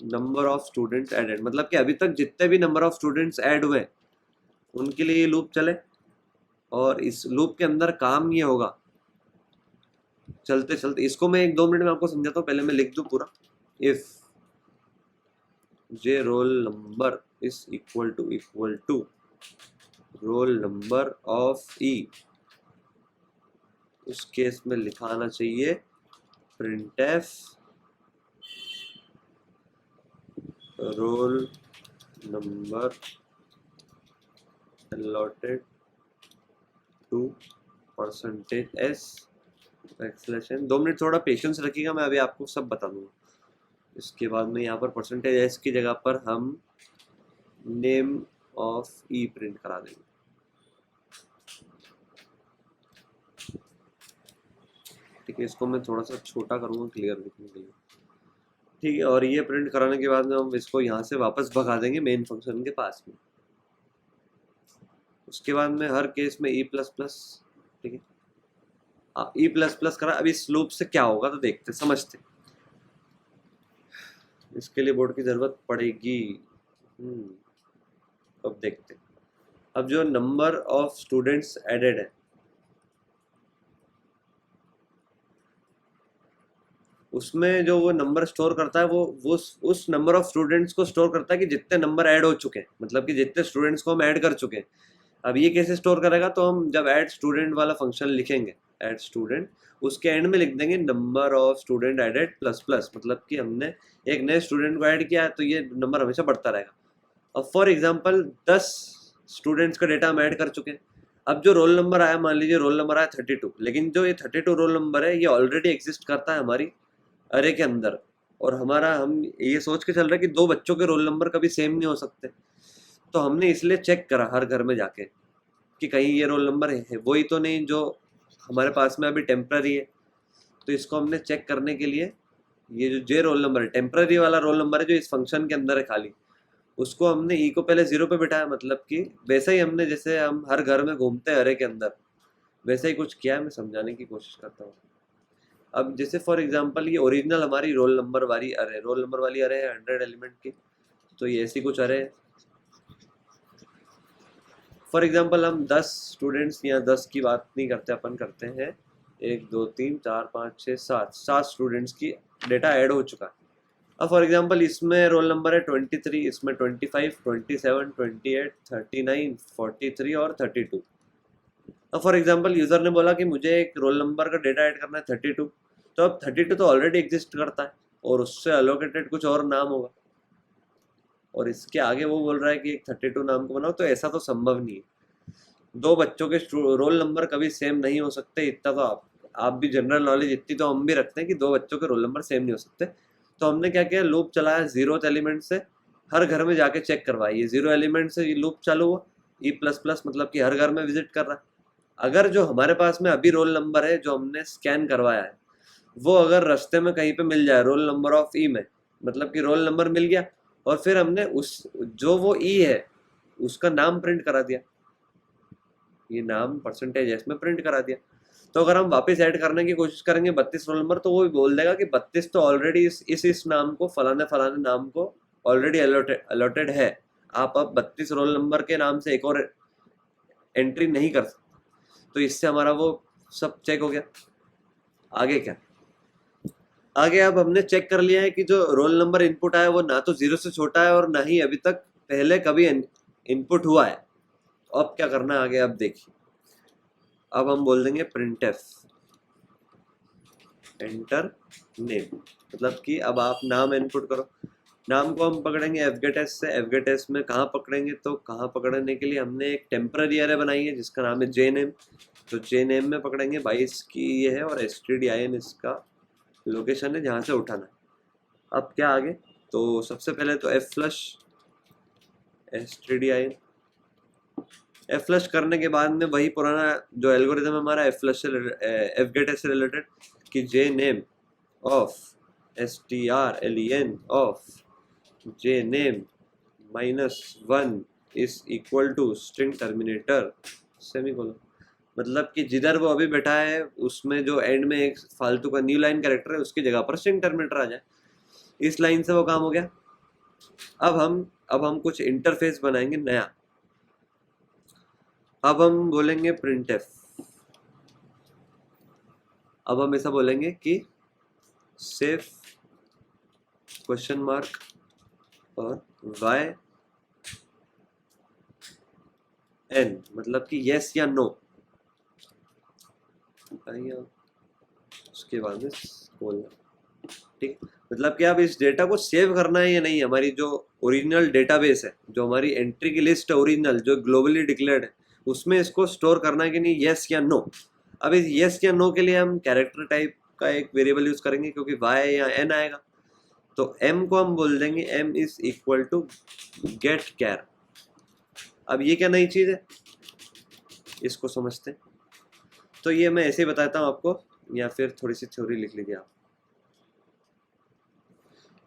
number of students added, मतलब कि अभी तक जितने भी नंबर ऑफ स्टूडेंट्स ऐड हुए उनके लिए ये लूप चले। और इस लूप के अंदर काम ये होगा चलते चलते, इसको मैं 1-2 मिनट में आपको समझाता हूँ, पहले मैं लिख दूं पूरा। If J roll number is equal to roll number of E उस केस में लिखा आना चाहिए printf roll number allotted to %s exclamation. 2 minute थोड़ा पेशेंस रखिएगा, मैं अभी आपको सब बता दूंगा। इसके बाद में यहाँ पर %s की जगह पर हम नेम ऑफ ई प्रिंट करा देंगे। ठीक है, इसको मैं थोड़ा सा छोटा करूँगा क्लियर दिखने के लिए। ठीक है, और ये प्रिंट कराने के बाद में हम इसको यहाँ से वापस भगा देंगे मेन फंक्शन के पास में। उसके बाद में हर केस में ई प्लस प्लस, ठीक है, ई प्लस प्लस करा। अब इस लूप से क्या होगा तो देखते समझते, इसके लिए बोर्ड की जरूरत पड़ेगी। अब देखते, अब जो नंबर ऑफ स्टूडेंट्स एडेड है उसमें जो वो नंबर स्टोर करता है वो उस नंबर ऑफ स्टूडेंट्स को स्टोर करता है कि जितने नंबर ऐड हो चुके हैं, मतलब कि जितने स्टूडेंट्स को हम ऐड कर चुके हैं। अब ये कैसे स्टोर करेगा, तो हम जब ऐड स्टूडेंट वाला फंक्शन लिखेंगे, ऐड स्टूडेंट, उसके एंड में लिख देंगे number of student added plus plus, मतलब कि हमने एक नए स्टूडेंट को ऐड किया है तो ये नंबर हमेशा बढ़ता रहेगा। अब फॉर एग्जाम्पल 10 स्टूडेंट्स का डेटा हम ऐड कर चुके हैं। अब जो रोल नंबर आया, मान लीजिए रोल नंबर आया 32, लेकिन जो ये 32 रोल नंबर है ये ऑलरेडी एग्जिस्ट करता है हमारी अरे के अंदर, और हमारा हम ये सोच के चल रहे हैं कि 2 बच्चों के रोल नंबर कभी सेम नहीं हो सकते। तो हमने इसलिए चेक करा हर घर में जाके कि कहीं ये रोल नंबर है वही तो नहीं जो हमारे पास में अभी टेम्पररी है। तो इसको हमने चेक करने के लिए ये जो जे रोल नंबर है, टेम्पररी वाला रोल नंबर है जो इस फंक्शन के अंदर है खाली, उसको हमने ई को पहले 0 पे बिठाया, मतलब कि वैसे ही हमने जैसे हम हर घर में घूमते हैं अरे के अंदर, वैसे ही कुछ किया है। मैं समझाने की कोशिश करता हूँ। अब जैसे फॉर एग्जांपल ये ओरिजिनल हमारी रोल नंबर वाली अरे है 100 एलिमेंट की, तो ये ऐसी कुछ अरे है। फॉर एग्जांपल हम 10 स्टूडेंट्स या 10 की बात नहीं करते, अपन करते हैं 1 2 3 4 5 6 7 स्टूडेंट्स की डेटा ऐड हो चुका है। अब फॉर एग्जांपल इसमें रोल नंबर है 23, इसमें 25, 27, 28, 39, 43 और 32। अब फॉर एग्जांपल यूजर ने बोला कि मुझे एक रोल नंबर का डेटा ऐड करना है 32, तो अब 32 तो ऑलरेडी एग्जिस्ट करता है और उससे अलोकेटेड कुछ और नाम होगा, और इसके आगे वो बोल रहा है कि एक 32 नाम को बनाओ, तो ऐसा तो संभव नहीं है। 2 बच्चों के रोल नंबर कभी सेम नहीं हो सकते, इतना तो आप भी जनरल नॉलेज इतनी तो हम भी रखते हैं कि 2 बच्चों के रोल नंबर सेम नहीं हो सकते। तो हमने क्या किया, लूप चलाया 0th एलिमेंट से, हर घर में जाके चेक करवाया। ये 0 एलिमेंट से ये लूप चालू हुआ, ई प्लस प्लस, मतलब कि हर घर में विजिट कर रहा है। अगर जो हमारे पास में अभी रोल नंबर है जो हमने स्कैन करवाया है वो अगर रास्ते में कहीं पे मिल जाए रोल नंबर ऑफ ई में, मतलब कि रोल नंबर मिल गया और फिर हमने उस जो वो ई है उसका नाम प्रिंट करा दिया, ये नाम %s में प्रिंट करा दिया, तो अगर हम वापस ऐड करने की कोशिश करेंगे 32 रोल नंबर, तो वो भी बोल देगा कि 32 तो ऑलरेडी इस नाम को फलाने फलाने नाम को ऑलरेडी अलॉटेड है, आप अब 32 रोल नंबर के नाम से एक और एंट्री नहीं कर सकते। तो इससे हमारा वो सब चेक हो गया। आगे क्या, आगे अब हमने चेक कर लिया है कि जो रोल नंबर इनपुट आया वो ना तो 0 से छोटा है और ना ही अभी तक पहले कभी इनपुट हुआ है। अब क्या करना है आगे, अब देखिए, अब हम बोल देंगे printf एंटर नेम, मतलब कि अब आप नाम इनपुट करो। नाम को हम पकड़ेंगे fgetS से। fgetS में कहाँ पकड़ेंगे, तो कहाँ पकड़ने के लिए हमने एक टेम्पररी अरे बनाई है जिसका नाम है jname, तो jname में पकड़ेंगे 22 की ये है, और stdin इसका लोकेशन है जहाँ से उठाना है। अब क्या आगे, तो सबसे पहले तो flush stdin, flush करने के बाद में वही पुराना जो एल्गोरिथम है हमारा flush से fgetS से रिलेटेड कि jname of strlen of jname -1 is equal to string terminator semicolon, मतलब कि जिधर वो अभी बैठा है उसमें जो एंड में एक फालतू का न्यू लाइन कैरेक्टर है उसकी जगह पर स्ट्रिंग टर्मिनेटर आ जाए। इस लाइन से वो काम हो गया। अब हम कुछ इंटरफेस बनाएंगे नया। अब हम बोलेंगे printf, अब हम ऐसा बोलेंगे कि सेफ क्वेश्चन मार्क और y n, मतलब कि यस या नो। या उसके बाद में खोलना, ठीक। मतलब कि आप इस डेटा को सेव करना है या नहीं, हमारी जो ओरिजिनल डेटाबेस है, जो हमारी एंट्री की लिस्ट है ओरिजिनल जो ग्लोबली डिक्लेयर्ड है, उसमें इसको स्टोर करना है कि नहीं, यस या नो। अब इस यस या नो के लिए हम कैरेक्टर टाइप का एक वेरिएबल यूज करेंगे, क्योंकि वाई या एन आएगा, तो m को हम बोल देंगे m इज इक्वल टू गेट कैर। अब ये क्या नई चीज है, इसको समझते हैं। तो ये मैं ऐसे ही बताता हूँ आपको, या फिर थोड़ी सी थ्योरी लिख लीजिए आप,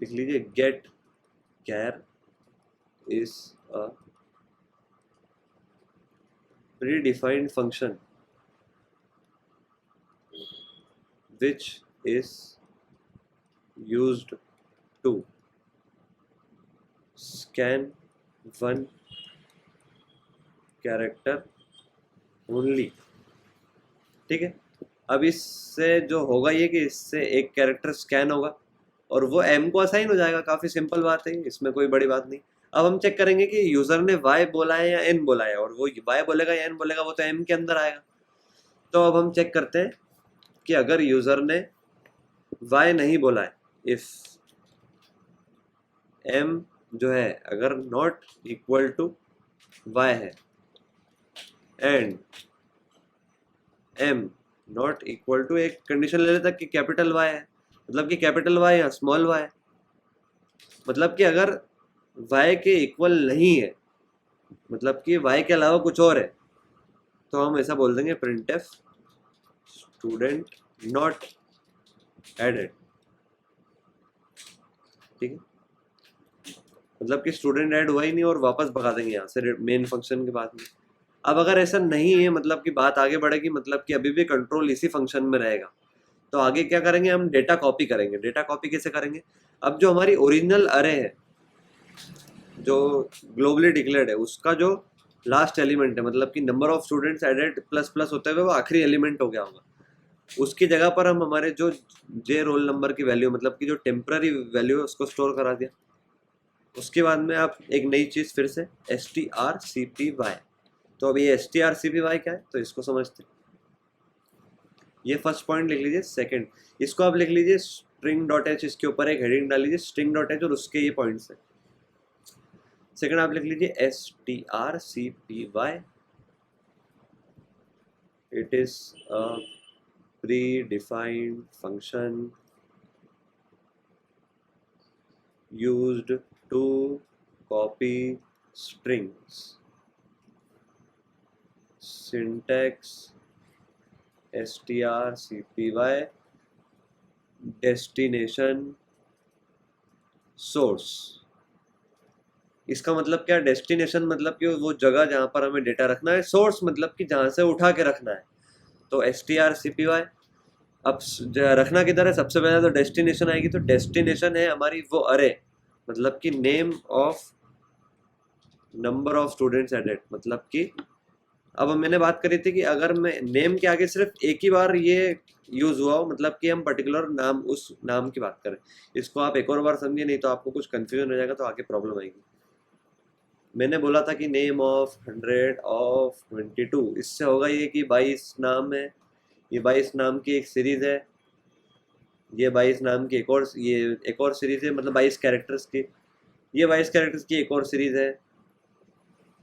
लिख लीजिए get char is a predefined function which is used to scan one character only, ठीक है। अब इससे जो होगा ये कि इससे एक कैरेक्टर स्कैन होगा और वो m को असाइन हो जाएगा। काफी सिंपल बात है, इसमें कोई बड़ी बात नहीं। अब हम चेक करेंगे कि यूजर ने y बोला है या n बोला है, और वो y बोलेगा या n बोलेगा, वो तो m के अंदर आएगा। तो अब हम चेक करते हैं कि अगर यूजर ने y नहीं बोला है, इफ m जो है अगर नॉट इक्वल टू y है and m not equal to, एक कंडीशन ले लेता कि कैपिटल Y है, मतलब कि कैपिटल Y या स्मॉल y, मतलब कि अगर y के इक्वल नहीं है, मतलब कि y के अलावा कुछ और है, तो हम ऐसा बोल देंगे printf स्टूडेंट नॉट एडेड, ठीक है। मतलब कि स्टूडेंट ऐड हुआ ही नहीं और वापस भगा देंगे यहाँ से मेन फंक्शन के बाद में। अब अगर ऐसा नहीं है, मतलब कि बात आगे बढ़ेगी, मतलब कि अभी भी कंट्रोल इसी फंक्शन में रहेगा, तो आगे क्या करेंगे, हम डेटा कॉपी करेंगे। डेटा कॉपी कैसे करेंगे, अब जो हमारी ओरिजिनल अरे है जो ग्लोबली डिक्लेयर्ड है, उसका जो लास्ट एलिमेंट है, मतलब कि number of students added plus plus होते हुए वो आखिरी एलिमेंट हो गया होगा, उसकी जगह पर हम हमारे जो जे रोल नंबर की वैल्यू, मतलब कि जो टेम्पररी वैल्यू है, उसको स्टोर करा दिया। उसके बाद में आप एक नई चीज फिर से strcpy। तो अब ये strcpy क्या है, तो इसको समझते हैं। ये फर्स्ट पॉइंट लिख लीजिए। सेकंड, इसको आप लिख लीजिए string.h, इसके ऊपर एक हेडिंग डाल लीजिए string.h और उसके ये पॉइंट्स है। सेकंड आप लिख लीजिए strcpy, it is a predefined function used to copy strings, syntax strcpy, destination source। इसका मतलब क्या, डेस्टिनेशन मतलब कि वो जगह जहां पर हमें डेटा रखना है, सोर्स मतलब कि जहां से उठा के रखना है। तो strcpy अब रखना किधर है, सबसे पहले तो डेस्टिनेशन आएगी, तो डेस्टिनेशन है हमारी वो अरे, मतलब कि name of number of students added. मतलब कि अब मैंने बात करी थी कि अगर मैं नेम के आगे सिर्फ एक ही बार ये यूज हुआ हो, मतलब कि हम पर्टिकुलर नाम, उस नाम की बात करें, इसको आप एक और बार समझिए, नहीं तो आपको कुछ कंफ्यूजन हो जाएगा, तो आगे प्रॉब्लम आएगी। मैंने बोला था कि नेम ऑफ 100 ऑफ 22, इससे होगा ये कि 22 नाम है, ये 22 नाम की एक सीरीज है, ये 22 नाम की ये एक और सीरीज है, मतलब 22 कैरेक्टर्स की, ये 22 कैरेक्टर्स की एक और सीरीज है,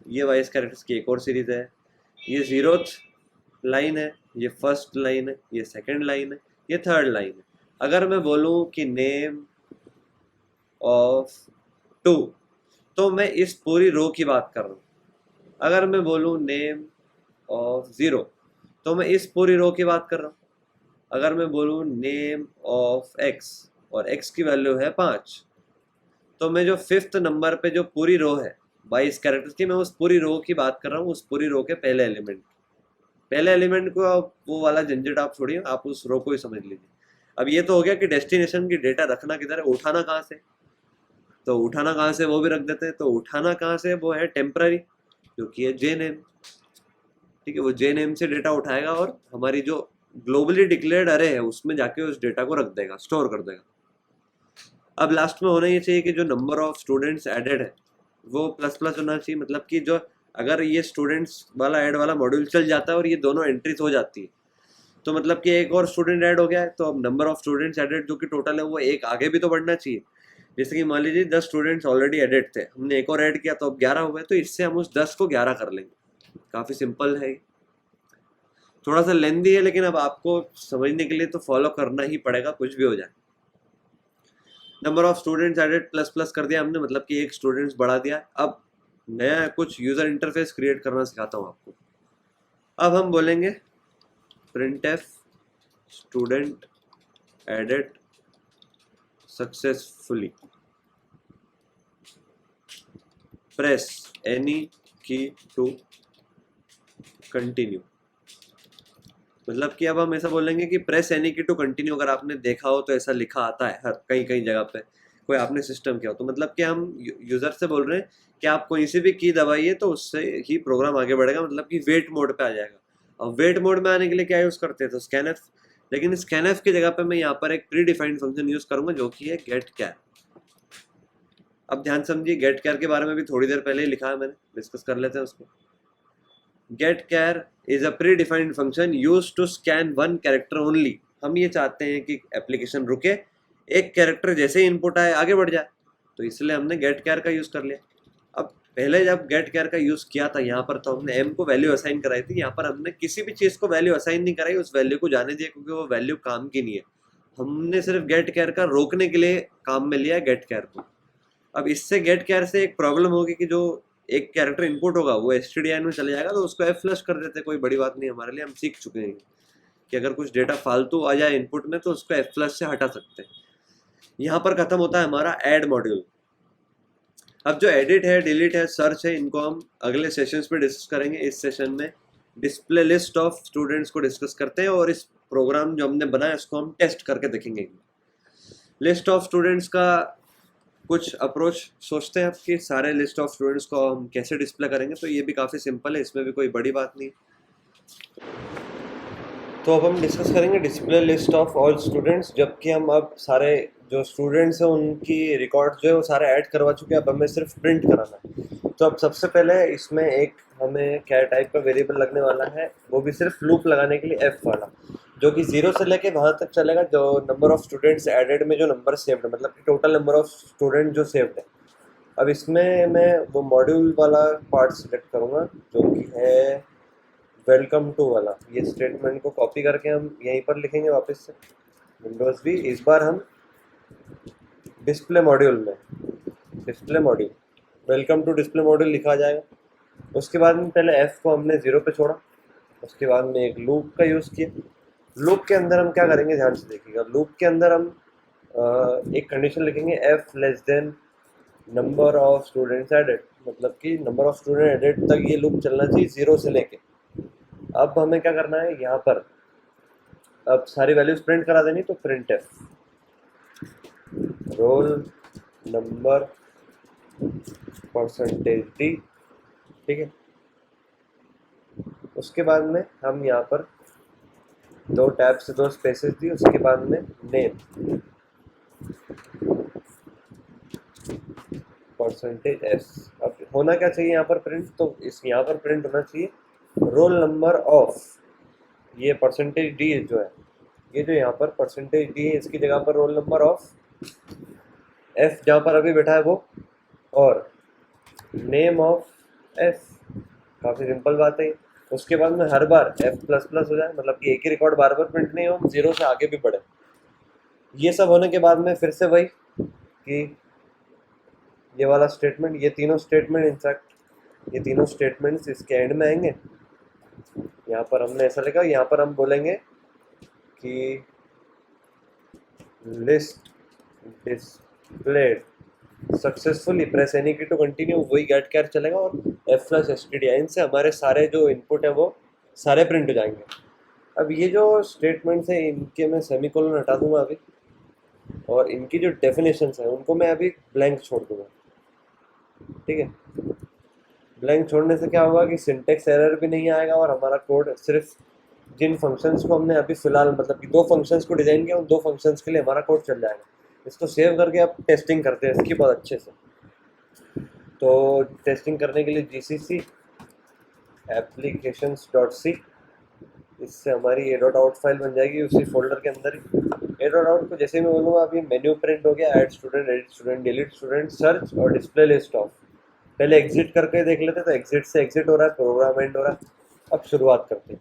ये 22 कैरेक्टर्स की एक और सीरीज है, ये 0th लाइन है, ये फर्स्ट लाइन है, ये सेकंड लाइन है, ये थर्ड लाइन है। अगर मैं बोलूं कि नेम ऑफ 2, तो मैं इस पूरी रो की बात कर रहा हूं। अगर मैं बोलूं नेम ऑफ 0, तो मैं इस पूरी रो की बात कर रहा हूं। अगर मैं बोलूं नेम ऑफ x और x की वैल्यू है 5, तो मैं जो 5th नंबर पे जो पूरी रो है 22 कैरेक्टर्स की, मैं उस पूरी रो की बात कर रहा हूँ, उस पूरी रो के पहले एलिमेंट को। आप वो वाला झंझट आप छोड़िए, आप उस रो को ही समझ लीजिए। अब ये तो हो गया कि डेस्टिनेशन की डेटा रखना किधर है, उठाना कहाँ से, तो उठाना कहाँ से वो भी रख देते हैं। तो उठाना कहाँ से, वो है टेम्पररी, जो कि है जे नेम, ठीक है। वो जे नेम से डेटा उठाएगा और हमारी जो ग्लोबली डिक्लेयर्ड अरे है उसमें जाके उस डेटा को रख देगा, स्टोर कर देगा। अब लास्ट में होना ये चाहिए कि जो नंबर ऑफ स्टूडेंट्स एडेड है वो प्लस प्लस होना चाहिए, मतलब कि जो अगर ये स्टूडेंट्स वाला ऐड वाला मॉड्यूल चल जाता है और ये दोनों एंट्रीज हो जाती है, तो मतलब कि एक और स्टूडेंट ऐड हो गया है, तो अब नंबर ऑफ स्टूडेंट्स एडेड जो कि टोटल है वो एक आगे भी तो बढ़ना चाहिए। जैसे कि मान लीजिए 10 स्टूडेंट्स ऑलरेडी एडेड थे, हमने एक और ऐड किया तो अब 11 हुए, तो इससे हम उस 10 को 11 कर लेंगे। काफ़ी सिंपल है, थोड़ा सा लेंदी है, लेकिन अब आपको समझने के लिए तो फॉलो करना ही पड़ेगा, कुछ भी हो जाए। Number of students added plus plus कर दिया हमने, मतलब कि एक स्टूडेंट्स बढ़ा दिया। अब नया कुछ यूज़र इंटरफेस क्रिएट करना सिखाता हूँ आपको। अब हम बोलेंगे printf student added successfully, press any key to continue. मतलब कि अब हम ऐसा बोलेंगे कि press any key to continue. अगर आपने देखा हो तो ऐसा लिखा आता है हर कहीं कहीं जगह पे, कोई आपने सिस्टम किया हो तो। मतलब कि हम यूज़र से बोल रहे हैं कि आप कोई सी भी की दबाइए तो उससे ही प्रोग्राम आगे बढ़ेगा, मतलब कि वेट मोड पे आ जाएगा। अब वेट मोड में आने के लिए क्या यूज़ करते हैं, तो स्कैनएफ। लेकिन स्कैनएफ की जगह पे मैं यहाँ पर एक प्री डिफाइंड फंक्शन यूज़ करूँगा जो कि है गेट कैर। अब ध्यान समझिए, गेट कैर के बारे में भी थोड़ी देर पहले ही लिखा है मैंने, डिस्कस कर लेते हैं उसको। getChar is a predefined function used to scan one character only। हम ये चाहते हैं कि एप्लीकेशन रुके, एक कैरेक्टर जैसे ही इनपुट आए आगे बढ़ जाए, तो इसलिए हमने getChar का यूज़ कर लिया। अब पहले जब getChar का यूज़ किया था यहाँ पर, तो हमने m को वैल्यू असाइन कराई थी। यहाँ पर हमने किसी भी चीज़ को वैल्यू असाइन नहीं कराई, उस वैल्यू को जाने दिया, क्योंकि वो वैल्यू काम की नहीं है। हमने सिर्फ getChar का रोकने के लिए काम में लिया getChar को। अब इससे getChar से एक प्रॉब्लम होगी कि जो एक कैरेक्टर इनपुट होगा वो stdin में चले जाएगा, तो उसको f फ्लश कर देते हैं, कोई बड़ी बात नहीं हमारे लिए, हम सीख चुके हैं कि अगर कुछ डेटा फालतू आ जाए इनपुट में तो उसको f फ्लश से हटा सकते हैं। यहाँ पर खत्म होता है हमारा ऐड मॉड्यूल। अब जो एडिट है, डिलीट है, सर्च है, इनको हम अगले सेशंस में डिस्कस करेंगे। इस सेशन में डिस्प्ले लिस्ट ऑफ स्टूडेंट्स को डिस्कस करते हैं, और इस प्रोग्राम जो हमने बनाया इसको हम टेस्ट करके देखेंगे। लिस्ट ऑफ स्टूडेंट्स का कुछ अप्रोच सोचते हैं कि सारे लिस्ट ऑफ स्टूडेंट्स को हम कैसे डिस्प्ले करेंगे, तो ये भी काफ़ी सिंपल है, इसमें भी कोई बड़ी बात नहीं। तो अब हम डिस्कस करेंगे display list of all students, जबकि हम अब सारे जो स्टूडेंट्स हैं उनकी रिकॉर्ड जो है वो सारे ऐड करवा चुके हैं, अब हमें सिर्फ प्रिंट कराना है। तो अब सबसे पहले इसमें एक हमें क्या टाइप का वेरिएबल लगने वाला है, वो भी सिर्फ लूप लगाने के लिए एफ वाला, जो कि 0 से लेके वहाँ तक चलेगा जो नंबर ऑफ स्टूडेंट्स एडेड में जो नंबर सेव्ड है, मतलब कि टोटल नंबर ऑफ स्टूडेंट जो सेव्ड है। अब इसमें मैं वो मॉड्यूल वाला पार्ट सिलेक्ट करूँगा जो कि है वेलकम टू वाला। ये स्टेटमेंट को कॉपी करके हम यहीं पर लिखेंगे वापस से, विंडोज़ भी। इस बार हम डिस्प्ले मॉड्यूल में display module welcome to display module लिखा जाएगा। उसके बाद में पहले f को हमने 0 पे छोड़ा, उसके बाद में एक लूप का यूज़ किया। लूप के अंदर हम क्या करेंगे, ध्यान से देखिएगा। लूप के अंदर हम एक कंडीशन लिखेंगे f less than number of students added, मतलब कि नंबर ऑफ स्टूडेंट एडेड तक ये लूप चलना चाहिए 0 से लेके। अब हमें क्या करना है, यहाँ पर अब सारी वैल्यूज प्रिंट करा देनी, तो print F roll number percentage D, ठीक है। उसके बाद में हम यहाँ पर 2 टैब से 2 स्पेसेस दी, उसके बाद में नेम परसेंटेज एस। अब होना क्या चाहिए यहाँ पर प्रिंट, तो इस यहाँ पर प्रिंट होना चाहिए रोल नंबर ऑफ, ये परसेंटेज डी जो है, ये जो यहाँ पर परसेंटेज डी है इसकी जगह पर रोल नंबर ऑफ एफ जहाँ पर अभी बैठा है वो, और नेम ऑफ एफ। काफ़ी सिंपल बात है। उसके बाद में हर बार एफ प्लस प्लस हो जाए, मतलब कि एक ही रिकॉर्ड बार बार प्रिंट नहीं हो, 0 से आगे भी बढ़े। ये सब होने के बाद में फिर से वही कि ये वाला स्टेटमेंट, ये तीनों स्टेटमेंट, इनफैक्ट ये तीनों स्टेटमेंट्स इसके एंड में आएंगे। यहाँ पर हमने ऐसा लिखा, यहाँ पर हम बोलेंगे कि list displayed successfully press any key to continue, वही गेट कैर चलेगा, और एफ प्लस stdin से हमारे सारे जो इनपुट है वो सारे प्रिंट हो जाएंगे। अब ये जो स्टेटमेंट्स हैं इनके मैं सेमीकोलन हटा दूंगा अभी, और इनकी जो डेफिनेशंस हैं उनको मैं अभी ब्लैंक छोड़ दूंगा, ठीक है। ब्लैंक छोड़ने से क्या होगा कि सिंटेक्स एरर भी नहीं आएगा, और हमारा कोड सिर्फ जिन फंक्शंस को हमने अभी फ़िलहाल, मतलब कि 2 फंक्शंस को डिज़ाइन किया, उन 2 फंक्शंस के लिए हमारा कोड चल जाएगा। इसको सेव करके आप टेस्टिंग करते हैं इसकी बहुत अच्छे से। तो टेस्टिंग करने के लिए gcc applications.c इससे हमारी ए डॉट आउट फाइल बन जाएगी उसी फोल्डर के अंदर ही। ए डॉट आउट को जैसे मैं बोलूँगा अभी मेन्यू प्रिंट हो गया, add student, edit student, delete student, search और डिस्प्ले लिस्ट ऑफ। पहले एग्जिट करके देख लेते, तो एग्जिट से एग्जिट हो रहा है, प्रोग्राम एंड हो रहा है। अब शुरुआत करते हैं।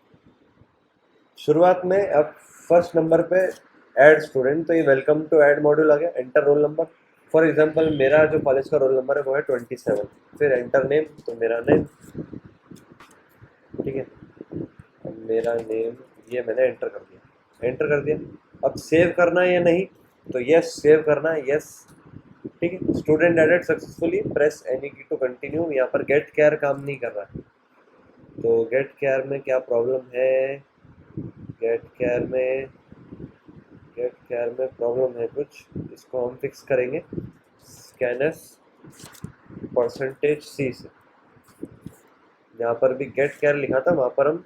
शुरुआत में अब फर्स्ट नंबर पे ऐड स्टूडेंट, तो ये वेलकम टू ऐड मॉड्यूल आ गया। Enter roll number, for example मेरा जो कॉलेज का रोल नंबर है वो है 27। फिर एंटर नेम, तो मेरा नेम, ठीक है, अब मेरा नेम ये मैंने एंटर कर दिया, एंटर कर दिया। अब सेव करना है या नहीं, तो यस सेव करना है, यस, ठीक है। Student added successfully, press any key to continue. यहाँ पर गेट केयर काम नहीं कर रहा है, तो गेट केयर में क्या प्रॉब्लम है, गेट केयर में प्रॉब्लम है कुछ, इसको हम फिक्स करेंगे स्कैनफ परसेंटेज सी से। जहाँ पर भी गेट केयर लिखा था वहाँ पर हम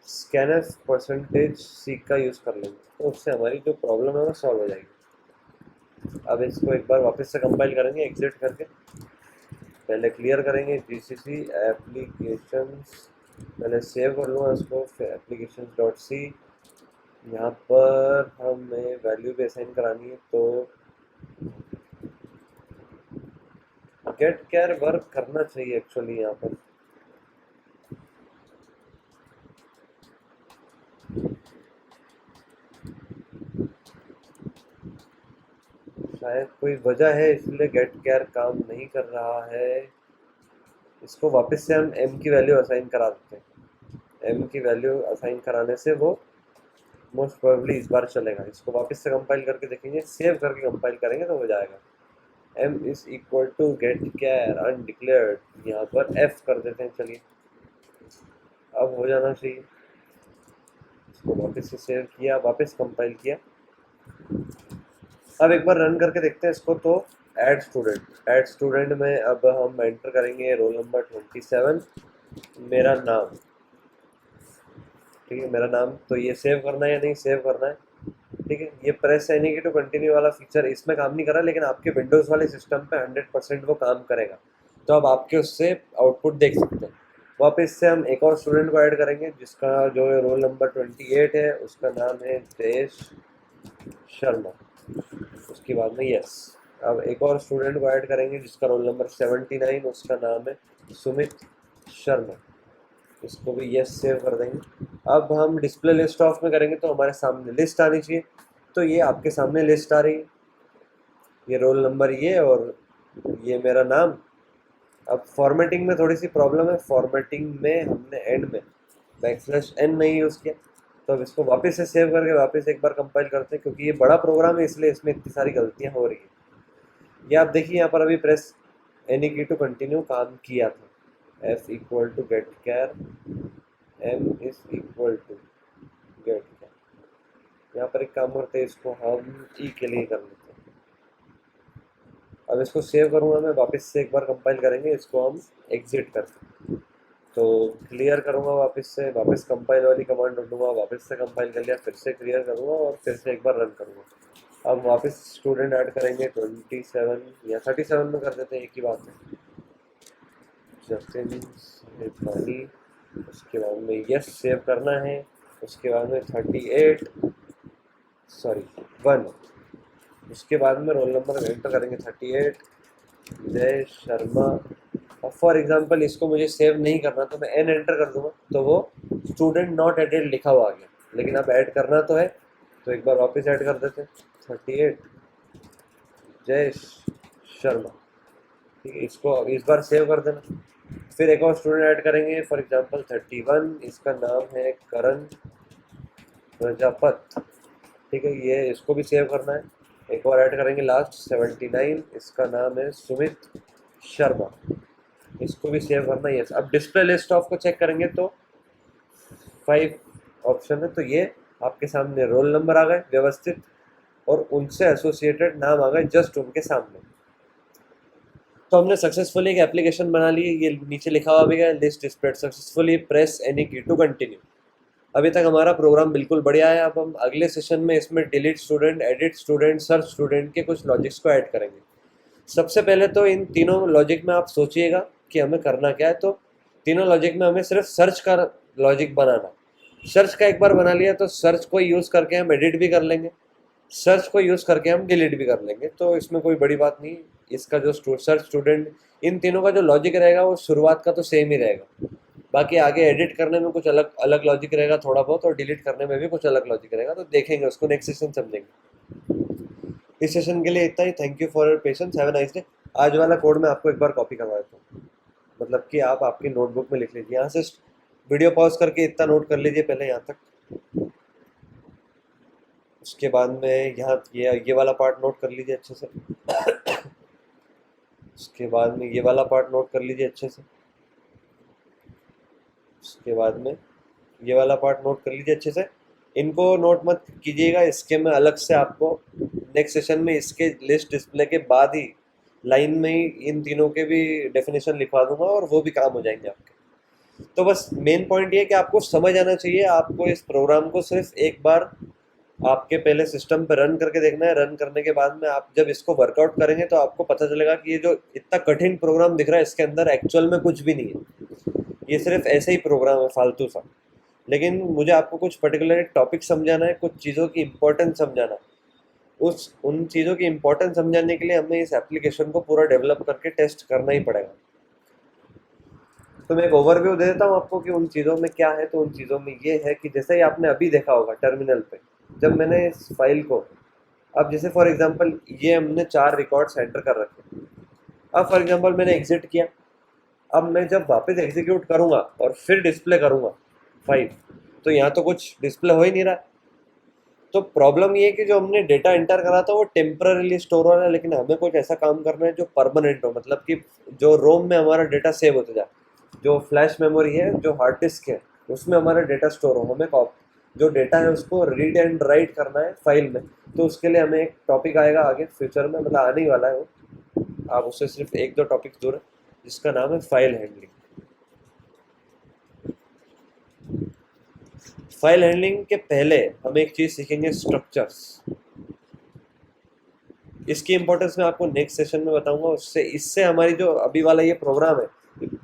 स्कैनफ परसेंटेज सी का यूज़ कर लेंगे, तो उससे हमारी जो प्रॉब्लम है वो सॉल्व हो जाएगी। अब इसको एक बार वापस से कंपाइल करेंगे एग्जिट करके, पहले क्लियर करेंगे जीसीसी एप्लीकेशंस, पहले सेव कर लूँगा इसको, फिर एप्लीकेशंस डॉट सी। यहाँ पर हमें वैल्यू भी असाइन करानी है, तो गेट केयर वर्क करना चाहिए एक्चुअली। यहाँ पर शायद कोई वजह है इसलिए गेट केयर काम नहीं कर रहा है। इसको वापस से हम m की वैल्यू असाइन करा देते हैं। m की वैल्यू असाइन कराने से वो मोस्ट प्रोबेबली इस बार चलेगा। इसको वापस से कंपाइल करके देखेंगे, सेव करके कंपाइल करेंगे तो हो जाएगा। m is equal to get char undeclared, यहाँ पर f कर देते हैं। चलिए अब हो जाना चाहिए। इसको वापस से सेव किया, वापस कंपाइल किया। अब एक बार रन करके देखते हैं इसको, तो ऐड स्टूडेंट में अब हम एंटर करेंगे रोल नंबर 27, मेरा नाम, ठीक है, मेरा नाम। तो ये सेव करना है या नहीं, सेव करना है, ठीक है। ये press any key to continue वाला फीचर इसमें काम नहीं कर रहा, लेकिन आपके विंडोज़ वाले सिस्टम पे 100% वो काम करेगा। तो अब आपके उससे आउटपुट देख सकते हैं। वापस से हम एक और स्टूडेंट को ऐड करेंगे जिसका जो रोल नंबर 28 है, उसका नाम है देश शर्मा। उसके बाद में यस, अब एक और स्टूडेंट को ऐड करेंगे जिसका रोल नंबर 79, उसका नाम है सुमित शर्मा। इसको भी यस सेव कर देंगे। अब हम डिस्प्ले लिस्ट ऑफ में करेंगे तो हमारे सामने लिस्ट आनी चाहिए, तो ये आपके सामने लिस्ट आ रही है, ये रोल नंबर ये और ये मेरा नाम। अब फॉर्मेटिंग में थोड़ी सी प्रॉब्लम है, फॉर्मेटिंग में हमने एंड में \n नहीं यूज़ किया। तो अब इसको वापस से सेव करके वापस एक बार कंपाइल करते हैं, क्योंकि ये बड़ा प्रोग्राम है इसलिए इसमें इतनी सारी गलतियाँ हो रही है। ये आप देखिए यहाँ पर अभी press any key to continue काम किया था, f equal to get char, m is equal to get char. यहाँ पर एक काम करते हैं, इसको हम e के लिए कर लेते हैं। अब इसको सेव करूँगा मैं, वापस से एक बार कंपाइल करेंगे, इसको हम एग्जिट करते हैं। तो क्लियर करूँगा वापस से, वापस कंपाइल वाली कमांड ढूंढूंगा, वापस से कंपाइल कर लिया, फिर से क्लियर करूँगा और फिर से एक बार रन करूँगा। अब वापस स्टूडेंट ऐड करेंगे 27 या 37 में कर देते हैं, एक ही बात है, जस्टिन पानी। उसके बाद में यस सेव करना है, उसके बाद में 38 सॉरी 1, उसके बाद में रोल नंबर एंटर करेंगे 38 जय शर्मा। अब फॉर एग्जांपल इसको मुझे सेव नहीं करना, तो मैं एन एंटर कर दूंगा, तो वो स्टूडेंट नॉट एडेड लिखा हुआ आ गया, लेकिन अब ऐड करना तो है, तो एक बार वापस ऐड कर देते हैं 38 जय शर्मा, ठीक है। इसको इस बार सेव कर देना, फिर एक और स्टूडेंट ऐड करेंगे, फॉर एग्जांपल 31, इसका नाम है करण प्रजापत, ठीक है, ये इसको भी सेव करना है। एक और ऐड करेंगे लास्ट 79, इसका नाम है सुमित शर्मा, इसको भी सेव करना है। यस, अब डिस्प्ले लिस्ट ऑफ को चेक करेंगे तो 5 ऑप्शन है, तो ये आपके सामने रोल नंबर आ गए व्यवस्थित और उनसे एसोसिएटेड नाम आ गए जस्ट उनके सामने। तो हमने सक्सेसफुली एक एप्लीकेशन बना ली, ये नीचे लिखा हुआ भी है list displayed successfully, press any key to continue. अभी तक हमारा प्रोग्राम बिल्कुल बढ़िया है। अब हम अगले सेशन में इसमें delete student, edit student, search student के कुछ लॉजिक्स को ऐड करेंगे। सबसे पहले तो इन तीनों लॉजिक में आप सोचिएगा कि हमें करना क्या है। तो तीनों लॉजिक में हमें सिर्फ सर्च का लॉजिक बनाना, सर्च का एक बार बना लिया तो सर्च को यूज़ करके हम एडिट भी कर लेंगे, सर्च को यूज़ करके हम डिलीट भी कर लेंगे, तो इसमें कोई बड़ी बात नहीं। इसका जो सर्च स्टूडेंट, इन तीनों का जो लॉजिक रहेगा वो शुरुआत का तो सेम ही रहेगा, बाकी आगे एडिट करने में कुछ अलग अलग लॉजिक रहेगा थोड़ा बहुत, और डिलीट करने में भी कुछ अलग लॉजिक रहेगा, तो देखेंगे उसको नेक्स्ट सेशन समझेंगे। इस सेशन के लिए इतना ही। Thank you for your patience, have a nice day. आज वाला कोड मैं आपको एक बार कॉपी करवा देता हूँ, मतलब कि आप आपकी नोटबुक में लिख लीजिए, यहाँ से वीडियो पॉज करके इतना नोट कर लीजिए पहले यहाँ तक, उसके बाद में यहाँ ये वाला पार्ट नोट कर लीजिए अच्छे से, उसके बाद में ये वाला पार्ट नोट कर लीजिए अच्छे से, उसके बाद में ये वाला पार्ट नोट कर लीजिए अच्छे से। इनको नोट मत कीजिएगा, इसके मैं अलग से आपको नेक्स्ट सेशन में इसके लिस्ट डिस्प्ले के बाद ही लाइन में ही इन तीनों के भी डेफिनेशन लिखवा दूंगा, और वो भी काम हो जाएंगे आपके। तो बस मेन पॉइंट ये कि आपको समझ आना चाहिए, आपको इस प्रोग्राम को सिर्फ एक बार आपके पहले सिस्टम पे रन करके देखना है। रन करने के बाद में आप जब इसको वर्कआउट करेंगे तो आपको पता चलेगा कि ये जो इतना कठिन प्रोग्राम दिख रहा है इसके अंदर एक्चुअल में कुछ भी नहीं है, ये सिर्फ ऐसे ही प्रोग्राम है फालतू सा। लेकिन मुझे आपको कुछ पर्टिकुलर एक टॉपिक समझाना है, कुछ चीज़ों की इंपॉर्टेंस समझाना है, उन चीज़ों की इंपॉर्टेंस समझाने के लिए हमें इस एप्लीकेशन को पूरा डेवलप करके टेस्ट करना ही पड़ेगा। तो मैं एक ओवरव्यू दे देता हूँ आपको कि उन चीज़ों में क्या है। तो उन चीज़ों में ये है कि जैसे ही आपने अभी देखा होगा टर्मिनल पे, जब मैंने इस फाइल को, अब जैसे फॉर एग्जांपल ये हमने 4 रिकॉर्ड्स एंटर कर रखे, अब फॉर एग्जांपल मैंने एग्जिट किया, अब मैं जब वापस एग्जीक्यूट करूँगा और फिर डिस्प्ले करूँगा फाइल, तो यहाँ तो कुछ डिस्प्ले हो ही नहीं रहा है। तो प्रॉब्लम ये है कि जो हमने डेटा एंटर करा था वो टेम्पररीली स्टोर हो रहा है, लेकिन हमें कुछ ऐसा काम करना है जो परमानेंट हो, मतलब कि जो रोम में हमारा डेटा सेव होते जाए, जो फ्लैश मेमोरी है, जो हार्ड डिस्क है, उसमें हमारा डेटा स्टोर हो। हमें जो डेटा है उसको रीड एंड राइट करना है फाइल में, तो उसके लिए हमें एक टॉपिक आएगा आगे फ्यूचर में, मतलब आने ही वाला है वो, आप उससे सिर्फ 1-2 टॉपिक दूर है, जिसका नाम है फाइल हैंडलिंग। फाइल हैंडलिंग के पहले हम एक चीज़ सीखेंगे, स्ट्रक्चर्स। इसकी इंपॉर्टेंस मैं आपको नेक्स्ट सेशन में बताऊंगा। उससे इससे हमारी जो अभी वाला ये प्रोग्राम है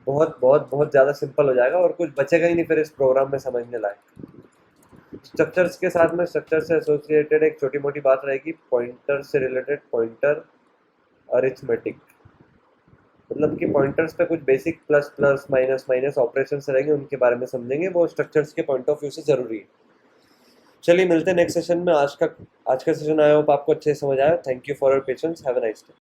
बहुत बहुत बहुत ज़्यादा सिंपल हो जाएगा, और कुछ बचेगा ही नहीं फिर इस प्रोग्राम में समझने लायक। स्ट्रक्चर्स के साथ में स्ट्रक्चर से एसोसिएटेड एक छोटी मोटी बात रहेगी, पॉइंटर से रिलेटेड, पॉइंटर अरिथमेटिक, मतलब कि पॉइंटर्स पे कुछ basic plus plus minus minus operation रहेंगे, उनके बारे में समझेंगे, वो स्ट्रक्चर्स के पॉइंट ऑफ व्यू से जरूरी है। चलिए मिलते हैं नेक्स्ट सेशन में। आज का सेशन आई होप आपको अच्छे से समझ आया। Thank you for your patience, have a nice day.